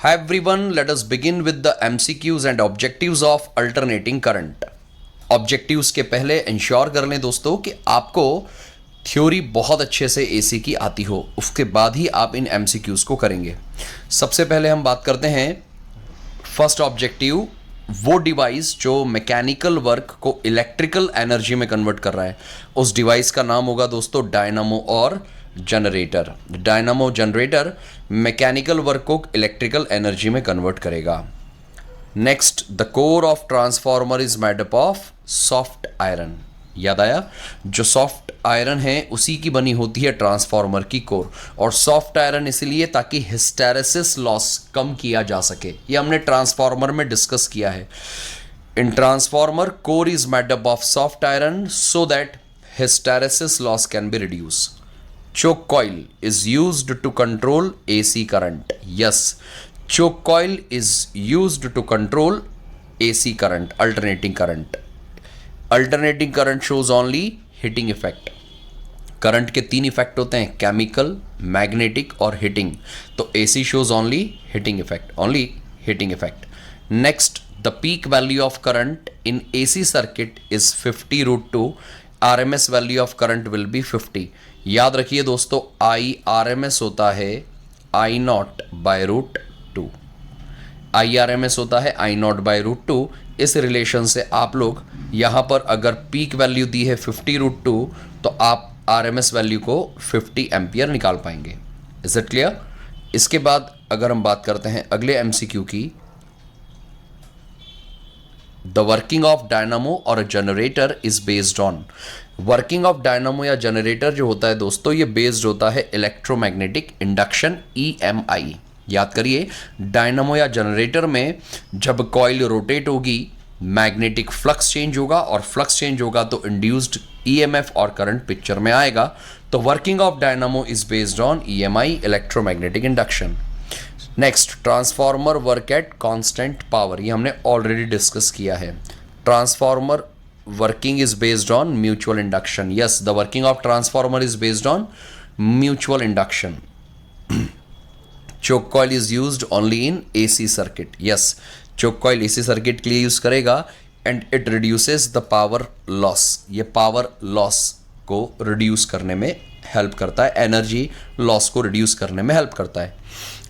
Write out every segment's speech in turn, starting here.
Hi everyone, let us begin with the MCQs and objectives of alternating current. Objectives के पहले ensure कर लें दोस्तों कि आपको थ्योरी बहुत अच्छे से एसी की आती हो, उसके बाद ही आप इन MCQs को करेंगे। सबसे पहले हम बात करते हैं फर्स्ट ऑब्जेक्टिव, वो डिवाइस जो मैकेनिकल वर्क को इलेक्ट्रिकल एनर्जी में कन्वर्ट कर रहा है, उस डिवाइस का नाम होगा दोस्तों डायनामो और generator. Dynamo generator mechanical work को इलेक्ट्रिकल एनर्जी में कन्वर्ट करेगा। Next, the core of transformer is made up of soft iron. याद आया, जो सॉफ्ट आयरन है उसी की बनी होती है ट्रांसफार्मर की कोर। और सॉफ्ट आयरन इसलिए ताकि हिस्टैरिसीस लॉस कम किया जा सके, ये हमने ट्रांसफार्मर में डिस्कस किया है। इन transformer core is made up of soft iron so that hysteresis loss can be reduce. Choke coil is used to control AC current. Yes, choke coil is used to control AC current, alternating current. Alternating current shows only heating effect. Current के तीन effect होते हैं, chemical, magnetic और heating. तो AC shows only heating effect, only heating effect. Next, the peak value of current in AC circuit is 50√2. RMS value of current will be 50. याद रखिए दोस्तों, IRMS होता है I0/√2। IRMS होता है I0/√2। इस रिलेशन से आप लोग यहाँ पर अगर पीक वैल्यू दी है 50√2 तो आप RMS वैल्यू को 50 एम्पियर निकाल पाएंगे। Is it clear? इसके बाद अगर हम बात करते हैं अगले MCQ की, द वर्किंग ऑफ डायनामो और generator is based on. Working of dynamo या जनरेटर जो होता है दोस्तों, ये बेस्ड होता है इलेक्ट्रोमैग्नेटिक इंडक्शन EMI। याद करिए, डायनामो या जनरेटर में जब कॉइल रोटेट होगी, मैग्नेटिक फ्लक्स चेंज होगा और फ्लक्स चेंज होगा तो इंड्यूस्ड EMF और करंट पिक्चर में आएगा। तो working of dynamo is based on EMI, electromagnetic induction. Next, transformer work at constant power. ये हमने ऑलरेडी डिस्कस किया है। Transformer working is based on mutual induction. Yes, the working of transformer is based on mutual induction. Choke coil is used only in AC circuit. Yes, choke coil AC circuit के लिए use करेगा and it reduces the power loss. ये power loss को reduce करने में help करता है, energy loss को रिड्यूस करने में हेल्प करता है।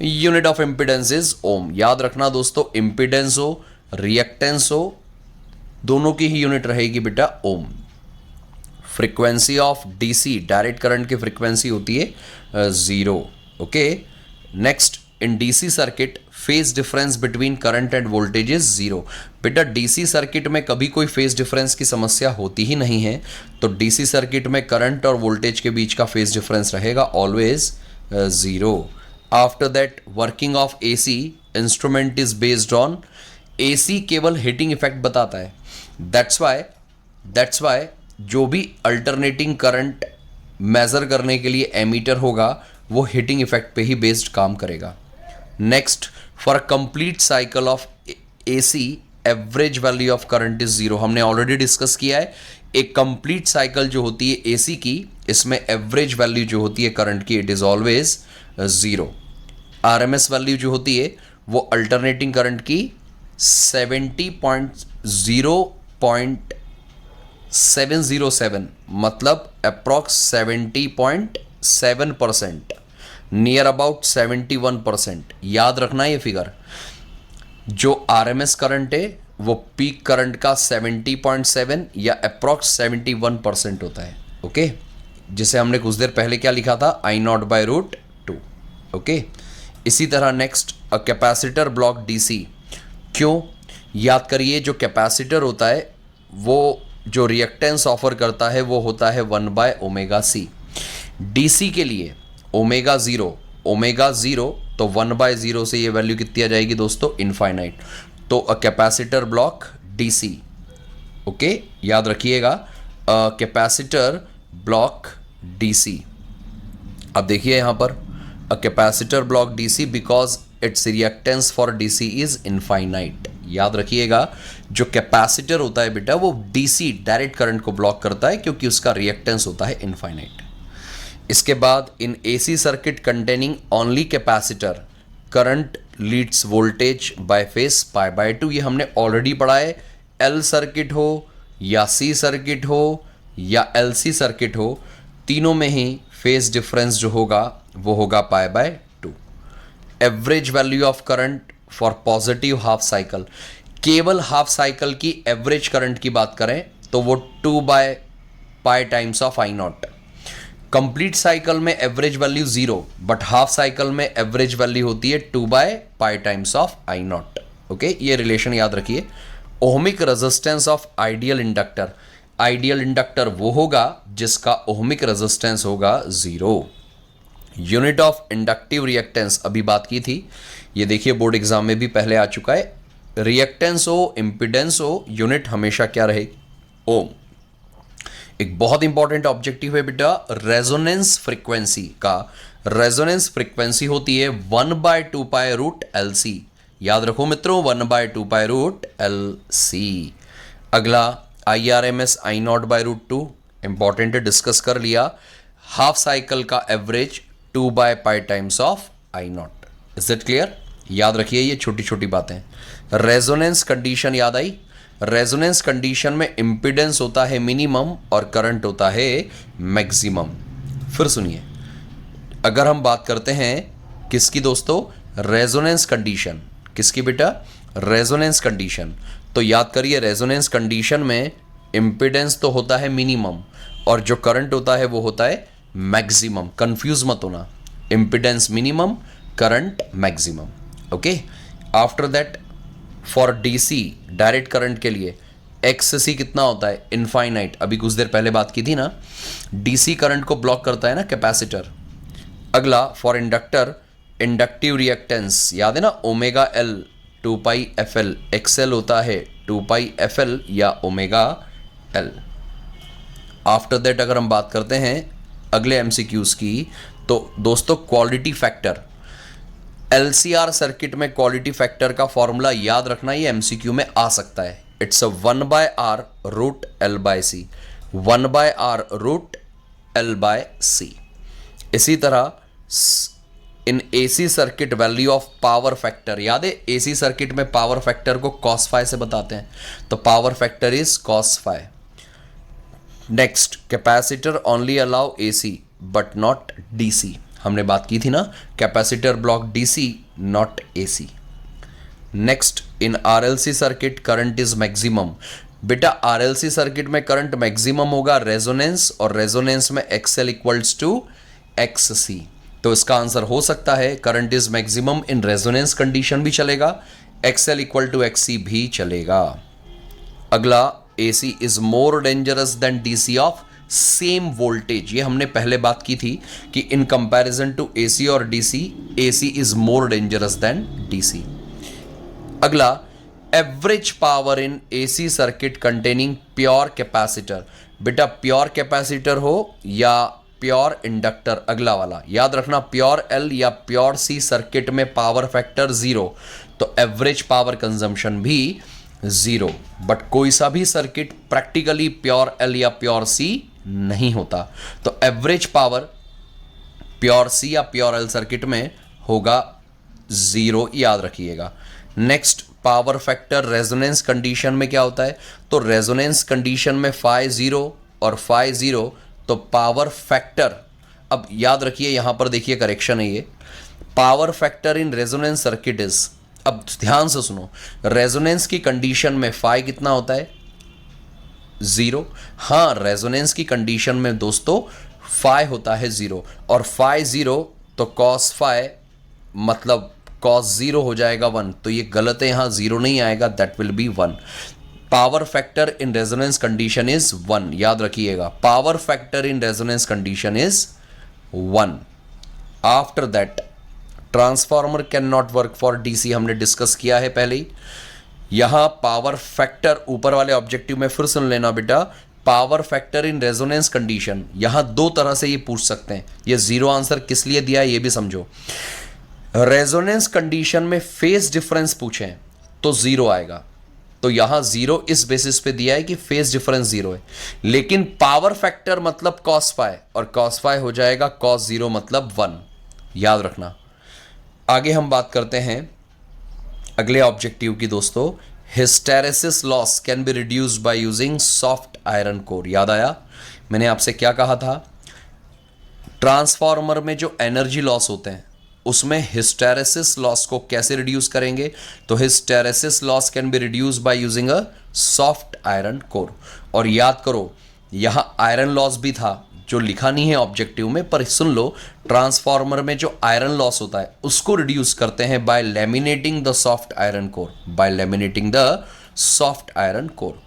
यूनिट ऑफ इम्पिडेंस इज ओम। याद रखना दोस्तों, इम्पिडेंस हो, रिएक्टेंस हो, दोनों की ही यूनिट रहेगी बेटा ohm. Frequency of DC, direct current की फ्रीक्वेंसी होती है 0। Okay. Next, in DC circuit phase difference between current and voltage is 0। बेटा DC सर्किट में कभी कोई फेज डिफरेंस की समस्या होती ही नहीं है, तो DC सर्किट में करंट और वोल्टेज के बीच का फेज डिफरेंस रहेगा always 0। After that, working of AC instrument is based on AC केवल हीटिंग इफेक्ट बताता है। दैट्स वाई जो भी अल्टरनेटिंग करंट मेजर करने के लिए एमीटर होगा वो हीटिंग इफेक्ट पे ही बेस्ड काम करेगा। Next, for a complete cycle of AC average value of current is 0। हमने ऑलरेडी डिस्कस किया है, एक कंप्लीट साइकिल जो होती है AC की, इसमें एवरेज वैल्यू जो होती है करंट की, it is always 0। RMS value जो होती है वो अल्टरनेटिंग करंट की 70.707, मतलब अप्रॉक्स 70.7%, नियर अबाउट 71%। याद रखना ये फिगर। जो RMS करंट है वो पीक करंट का 70.7 या अप्रॉक्स 71% होता है। ओके, जिसे हमने कुछ देर पहले क्या लिखा था, I0/√2। ओके। इसी तरह next, a capacitor block DC। क्यों? याद करिए, जो कैपेसिटर होता है वो जो रिएक्टेंस ऑफर करता है वो होता है 1/ωc। DC के लिए ओमेगा ज़ीरो, तो 1/0 से ये वैल्यू कितनी आ जाएगी दोस्तों, इनफाइनाइट। तो a capacitor block DC। Okay, याद रखिएगा, अ कैपेसिटर ब्लॉक DC। अब देखिए यहाँ पर, a capacitor block DC because it's reactance for DC is infinite. याद रखिएगा, जो कैपेसिटर होता है बेटा वो DC डायरेक्ट करंट को ब्लॉक करता है क्योंकि उसका रिएक्टेंस होता है इनफाइनाइट। इसके बाद, इन AC circuit containing only capacitor current Leeds voltage by face pi by 2, ये हमने ऑलरेडी पढ़ा है। एल सर्किट हो या सी सर्किट हो या एलसी सर्किट हो, तीनों में ही फेस डिफरेंस जो होगा वो होगा pi by 2। Average value of current for positive half cycle, केवल हाफ साइकिल की एवरेज करंट की बात करें तो वो 2 by pi times of I naught. Complete cycle में average value 0, but half cycle में एवरेज वैल्यू होती है 2 by pi times of I naught. Okay, ये रिलेशन याद रखिए। Ohmic resistance of ideal inductor, ideal inductor वो होगा जिसका ओहमिक रेजिस्टेंस होगा 0। यूनिट ऑफ इंडक्टिव रिएक्टेंस अभी बात की थी, ये देखिए बोर्ड एग्जाम में भी पहले आ चुका है। रिएक्टेंस हो इंपिडेंस हो, यूनिट हमेशा क्या रहेगी? ओम। एक बहुत इंपॉर्टेंट ऑब्जेक्टिव है बेटा, रेजोनेंस फ्रीक्वेंसी का। रेजोनेंस फ्रीक्वेंसी होती है 1/2 पाई रूट एल सी। याद रखो मित्रों, 1/2 पाई रूट एल सी। अगला IRMS I naught by root 2, important है, डिस्कस कर लिया। हाफ साइकिल का average 2 by pi times of I naught. Is it clear? याद रखिए ये छोटी छोटी बातें। रेजोनेंस कंडीशन याद आई? रेजोनेंस कंडीशन में इंपिडेंस होता है मिनिमम और करंट होता है मैक्सिमम। फिर सुनिए, अगर हम बात करते हैं किसकी दोस्तों? Resonance condition. किसकी बेटा? Resonance condition. तो याद करिए, रेजोनेंस कंडीशन में इंपिडेंस तो होता है मिनिमम और जो करंट होता है वो होता है मैक्सिमम। कंफ्यूज मत होना, impedance minimum, current maximum. Okay, after that for DC direct current के लिए एक्ससी कितना होता है? इनफाइनाइट। अभी कुछ देर पहले बात की थी ना, डीसी करंट को ब्लॉक करता है ना कैपेसिटर। अगला फॉर इंडक्टर, इंडक्टिव रिएक्टेंस याद है ना, ओमेगा एल 2 पाई एफ एल, एक्सएल होता है 2 पाई एफ एल या ओमेगा एल। आफ्टर दैट अगर हम बात करते हैं अगले एमसीक्यूज की, तो दोस्तों क्वालिटी फैक्टर, एलसीआर सर्किट में क्वालिटी फैक्टर का फॉर्मूला याद रखना, ये एमसीक्यू में आ सकता है। It's 1/r root L by C, 1/r root L by C. इसी तरह in AC circuit value of power factor, याद है एसी सर्किट में पावर फैक्टर को cos फाई से बताते हैं, तो power factor is cos phi. Next, capacitor only allow AC but not DC. हमने बात की थी ना, capacitor block DC not AC. Next, in RLC circuit current is maximum. बेटा आरएलसी सर्किट में करंट मैक्सिमम होगा रेजोनेंस, और रेजोनेंस में एक्सएल इक्वल्स टू एक्ससी। तो इसका आंसर हो सकता है current is maximum in resonance condition भी चलेगा, एक्सएल इक्वल टू एक्ससी भी चलेगा। अगला, AC is more dangerous than DC of same voltage. ये हमने पहले बात की थी कि इन कंपैरिजन टू एसी और DC, AC is more dangerous than DC. अगला, average power in AC circuit containing pure capacitor. बेटा प्योर कैपेसिटर हो या प्योर इंडक्टर, अगला वाला याद रखना, प्योर एल या प्योर सी सर्किट में पावर फैक्टर 0, तो एवरेज पावर कंजम्पशन भी 0। बट कोई सा भी सर्किट प्रैक्टिकली प्योर एल या प्योर सी नहीं होता, तो एवरेज पावर प्योर सी या प्योर एल सर्किट में होगा 0, याद रखिएगा। Next, power factor resonance condition में क्या होता है? तो रेजोनेंस कंडीशन में फाई 0 और फाई 0, तो पावर फैक्टर, अब याद रखिए यहां पर देखिए करेक्शन है ये, power factor in resonance circuit is, अब ध्यान से सुनो, रेजोनेंस की कंडीशन में फाई कितना होता है? 0। हाँ, रेजोनेंस की कंडीशन में दोस्तों फाई होता है 0, और फाई 0 तो कॉस फाई मतलब कॉस 0 हो जाएगा 1, तो ये गलत है, यहां 0 नहीं आएगा, that will be 1। Power factor in resonance condition is 1, याद रखिएगा, power factor in resonance condition is 1। After that, transformer can not work for DC, हमने डिस्कस किया है पहले ही। यहां पावर फैक्टर, ऊपर वाले ऑब्जेक्टिव में फिर सुन लेना बेटा, power factor in resonance condition, यहां दो तरह से ये पूछ सकते हैं। ये 0 आंसर किस लिए दिया है ये भी समझो। रेजोनेंस कंडीशन में फेज डिफरेंस पूछें तो 0 आएगा, तो यहां 0 इस बेसिस पे दिया है कि फेज डिफरेंस 0 है, लेकिन पावर फैक्टर मतलब cos फाई, और cos फाई हो जाएगा cos 0 मतलब 1, याद रखना। आगे हम बात करते हैं अगले ऑब्जेक्टिव की दोस्तों। Hysteresis loss can be reduced by using soft iron core. याद आया मैंने आपसे क्या कहा था? ट्रांसफार्मर में जो एनर्जी लॉस होते हैं उसमें हिस्टेरेसिस लॉस को कैसे रिड्यूस करेंगे? तो hysteresis loss can be reduce by using a soft iron core. और याद करो यहां आयरन लॉस भी था जो लिखा नहीं है ऑब्जेक्टिव में, पर सुन लो, ट्रांसफार्मर में जो आयरन लॉस होता है उसको रिड्यूस करते हैं by laminating the soft iron core, by laminating the soft iron core.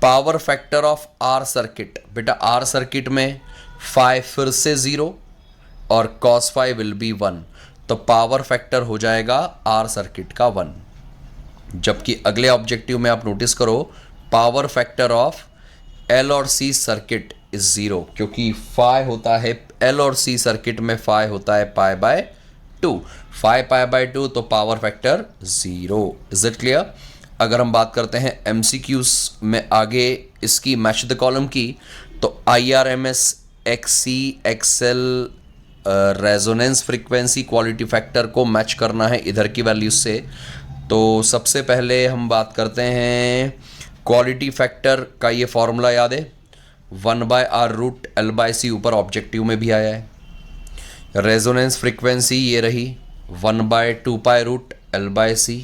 Power factor of R circuit, बेटा आर सर्किट में फाई फिर से 0 और cos फाई विल बी 1, तो पावर फैक्टर हो जाएगा आर सर्किट का 1। जबकि अगले ऑब्जेक्टिव में आप नोटिस करो पावर फैक्टर ऑफ एल और सी सर्किट इज 0, क्योंकि फाई होता है एल और सी सर्किट में फाई होता है pi by 2, phi pi by 2, तो power factor 0। Is it clear? अगर हम बात करते हैं एमसीक्यूज में आगे इसकी मैच द कॉलम की, तो IRMS, XC, XL, resonance frequency, quality factor को मैच करना है इधर की वैल्यूज से। तो सबसे पहले हम बात करते हैं क्वालिटी फैक्टर का। ये फॉर्मूला याद है 1/R√L/C, ऊपर ऑब्जेक्टिव में भी आया है। रेजोनेंस फ्रीक्वेंसी ये रही 1/2π√L/C।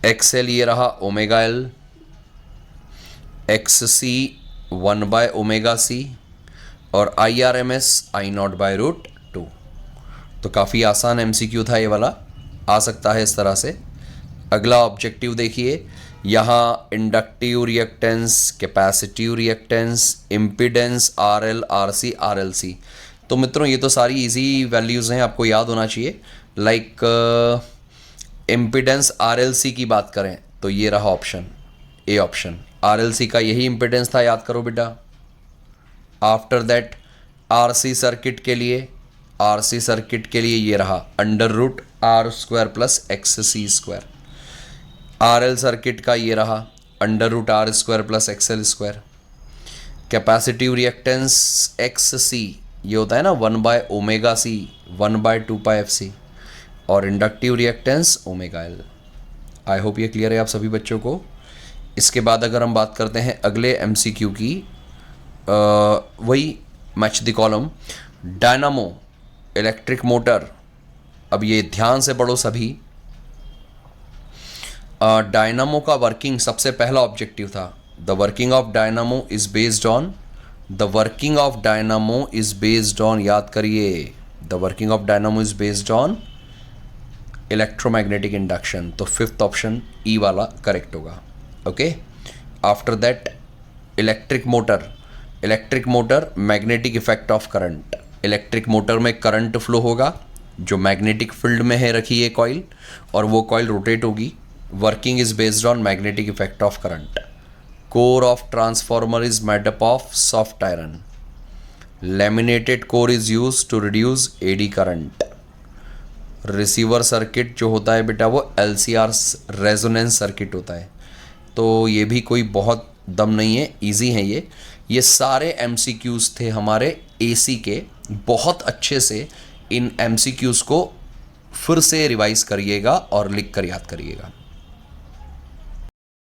XL ये रहा ω/L, XC 1/ωc और IRMS I0/√2। तो काफ़ी आसान MCQ था ये वाला, आ सकता है इस तरह से। अगला ऑब्जेक्टिव देखिए, यहाँ inductive reactance, capacitive reactance, impedance RL, RC, RLC। तो मित्रों ये तो सारी इजी वैल्यूज़ हैं, आपको याद होना चाहिए। लाइक इम्पीडेंस RLC की बात करें तो ये रहा ऑप्शन ए, ऑप्शन RLC का यही इम्पीडेंस था, याद करो बेटा। आफ्टर दैट RC सर्किट के लिए, RC सर्किट के लिए ये रहा √R² plus XC²। RL circuit का ये रहा √R² plus XL²। Capacitive reactance XC ये होता है ना 1/ωc, 1/2πfc, और inductive reactance ω/L। I hope ये क्लियर है आप सभी बच्चों को। इसके बाद अगर हम बात करते हैं अगले MCQ की, वही match the column, dynamo electric motor. अब ये ध्यान से पढ़ो सभी। डायनामो का वर्किंग सबसे पहला ऑब्जेक्टिव था। The working of dynamo is based on, the working of dynamo is based on, याद करिए, the working of dynamo is based on electromagnetic induction. तो फिफ्थ ऑप्शन ई वाला करेक्ट होगा। Okay, after that electric motor, electric motor magnetic effect of current. Electric motor में current flow होगा जो magnetic field में है रखी है कॉइल, और वो कॉइल रोटेट होगी। Working is based on magnetic effect of current. Core of transformer is made up of soft iron. Laminated core is use to reduce eddy current. Receiver circuit जो होता है बेटा वो LCR रेजोनेंस सर्किट होता है। तो ये भी कोई बहुत दम नहीं है, इजी है ये सारे MCQs थे हमारे AC के। बहुत अच्छे से इन MCQs को फिर से रिवाइज करिएगा और लिख कर याद करिएगा।